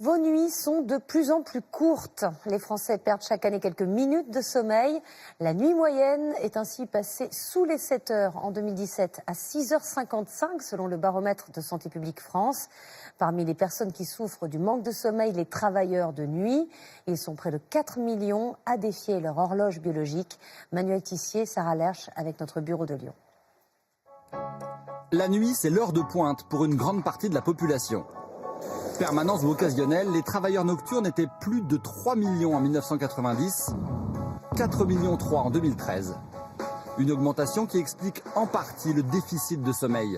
Vos nuits sont de plus en plus courtes. Les Français perdent chaque année quelques minutes de sommeil. La nuit moyenne est ainsi passée sous les 7 heures en 2017 à 6h55 selon le baromètre de Santé publique France. Parmi les personnes qui souffrent du manque de sommeil, les travailleurs de nuit. Ils sont près de 4 millions à défier leur horloge biologique. Manuel Tissier, Sarah Lerche avec notre bureau de Lyon. La nuit, c'est l'heure de pointe pour une grande partie de la population. Permanence ou occasionnelle, les travailleurs nocturnes étaient plus de 3 millions en 1990, 4,3 millions en 2013. Une augmentation qui explique en partie le déficit de sommeil,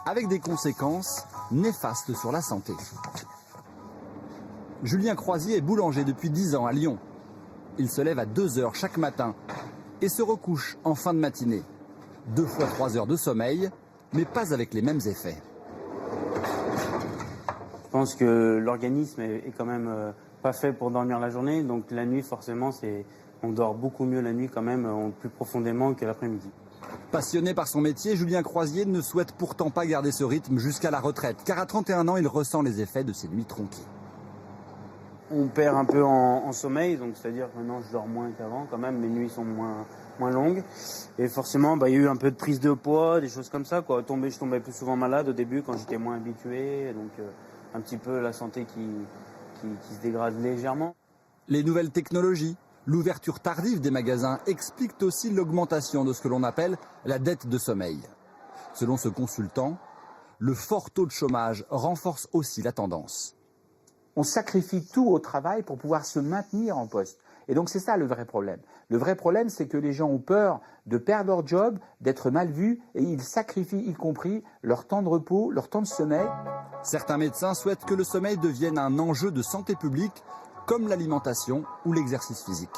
avec des conséquences néfastes sur la santé. Julien Croisier est boulanger depuis 10 ans à Lyon. Il se lève à 2 heures chaque matin et se recouche en fin de matinée. 2 fois 3 heures de sommeil, mais pas avec les mêmes effets. Je pense que l'organisme est quand même pas fait pour dormir la journée, donc la nuit forcément on dort beaucoup mieux la nuit quand même, plus profondément que l'après-midi. Passionné par son métier, Julien Croisier ne souhaite pourtant pas garder ce rythme jusqu'à la retraite, car à 31 ans, il ressent les effets de ses nuits tronquées. On perd un peu en sommeil, donc c'est-à-dire que maintenant je dors moins qu'avant quand même, mes nuits sont moins longues. Et forcément, il y a eu un peu de prise de poids, des choses comme ça, quoi. Je tombais plus souvent malade au début quand j'étais moins habitué, donc un petit peu la santé qui se dégrade légèrement. Les nouvelles technologies, l'ouverture tardive des magasins expliquent aussi l'augmentation de ce que l'on appelle la dette de sommeil. Selon ce consultant, le fort taux de chômage renforce aussi la tendance. On sacrifie tout au travail pour pouvoir se maintenir en poste. Et donc c'est ça le vrai problème. Le vrai problème, c'est que les gens ont peur de perdre leur job, d'être mal vus, et ils sacrifient y compris leur temps de repos, leur temps de sommeil. Certains médecins souhaitent que le sommeil devienne un enjeu de santé publique, comme l'alimentation ou l'exercice physique.